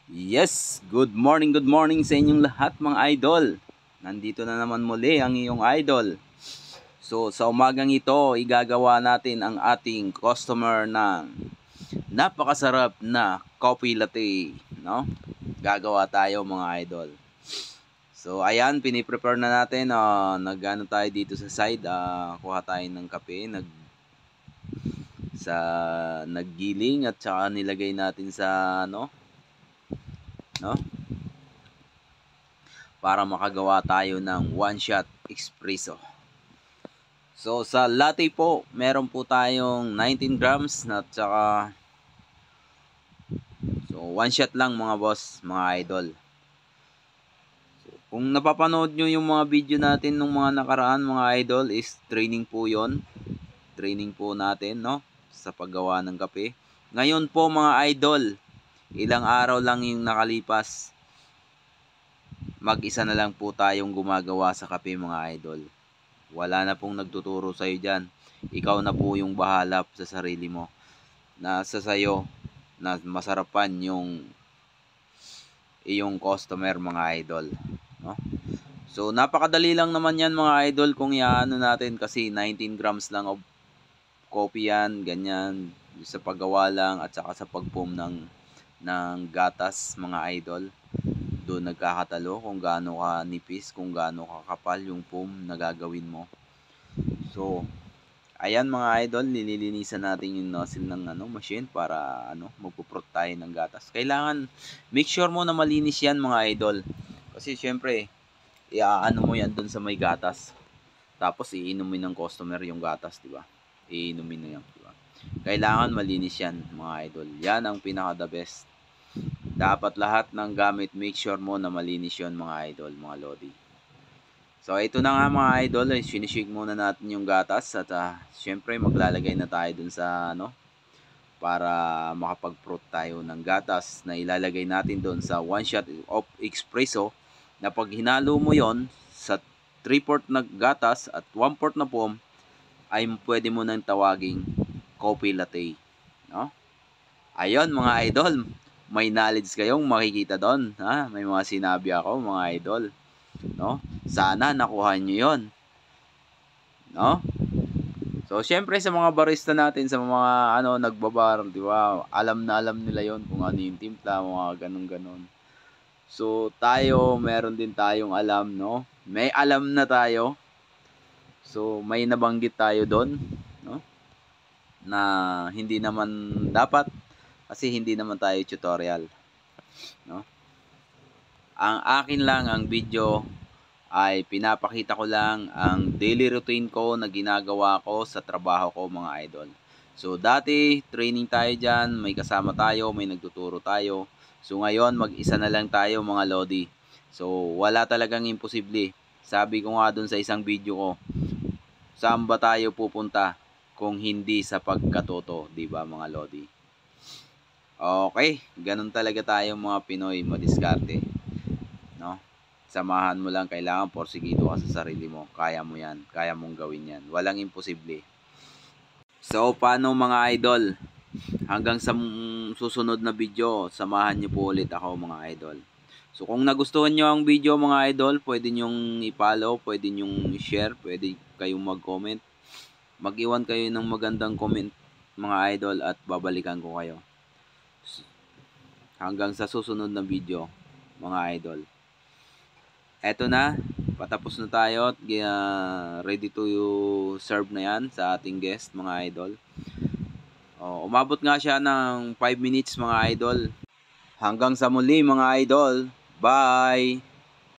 Yes, good morning sa inyong lahat mga idol. Nandito na naman muli ang iyong idol. So sa umagang ito, igagawa natin ang ating customer ng napakasarap na coffee latte, no? Gagawa tayo mga idol. So ayan, piniprepare na natin. Nagano tayo dito sa side, kuha tayo ng kape, naggiling at saka nilagay natin sa no? Para makagawa tayo ng one shot espresso. So sa latte po, meron po tayong 19 grams at saka one shot lang mga boss, mga idol. So, kung napapanood nyo yung mga video natin nung mga nakaraan mga idol, is training po yon. Training po natin, no? Sa paggawa ng kape. Ngayon po mga idol, ilang araw lang yung nakalipas, mag-isa na lang po tayong gumagawa sa kape mga idol. Wala na pong nagtuturo sa'yo dyan. Ikaw na po yung bahala sa sarili mo. Nasa sayo na masarapan yung iyong customer mga idol. No? So napakadali lang naman yan mga idol kung iaano natin kasi 19 grams lang of coffee yan, ganyan. Sa paggawa lang at saka sa pag-foam ng gatas mga idol. Doon nagkakatalo kung gaano ka nipis, kung gaano kakapal yung foam na gagawin mo. So, ayan mga idol, nililinisan natin yung nozzle ng machine para magpuprot tayo ng gatas. Kailangan make sure mo na malinis yan mga idol. Kasi syempre, iaano mo yan doon sa may gatas. Tapos iinumin ng customer yung gatas, di ba? Iinumin na yan, di ba? Kailangan malinis yan mga idol. Yan ang pinaka the best. Dapat lahat ng gamit, make sure mo na malinis yon mga idol, mga lodi. So ito na nga mga idol, sinishake muna natin yung gatas at syempre maglalagay na tayo dun sa para makapag-prot tayo ng gatas na ilalagay natin dun sa one shot of espresso na pag hinalo mo yon sa 3/4 na gatas at 1/4 na foam ay pwede mo nang tawaging coffee latte, no? Ayun mga idol, may knowledge kayong makikita doon, ha? May mga sinabi ako mga idol, no? Sana nakuha niyo 'yon, no? So syempre sa mga barista natin, sa mga nagbabar, di ba? Alam na alam nila 'yon kung ano yung timpla, mga ganun-ganon. So tayo, meron din tayong alam, no? May alam na tayo. So may nabanggit tayo doon, no? Na hindi naman dapat kasi hindi naman tayo tutorial, no? Ang akin lang ang video ay pinapakita ko lang ang daily routine ko na ginagawa ko sa trabaho ko mga idol. So dati training tayo dyan, may kasama tayo, may nagtuturo tayo. So ngayon mag-isa na lang tayo mga lodi. So wala talagang imposible. Sabi ko nga dun sa isang video ko, saan ba tayo pupunta kung hindi sa pagkatoto, di ba mga lodi? Okay, ganun talaga tayo mga Pinoy, madiskarte, no? Samahan mo lang, kailangan porsigido ka sa sarili mo. Kaya mo yan, kaya mong gawin yan. Walang imposible. So, paano mga idol? Hanggang sa susunod na video, samahan niyo po ulit ako mga idol. So, kung nagustuhan niyo ang video mga idol, pwede nyong i-follow, pwede nyong i-share, pwede kayong mag-comment. Mag-iwan kayo ng magandang comment mga idol at babalikan ko kayo. Hanggang sa susunod na video mga idol. Eto na, patapos na tayo at ready to serve na yan sa ating guest mga idol. Umabot nga siya ng 5 minutes mga idol. Hanggang sa muli mga idol. Bye!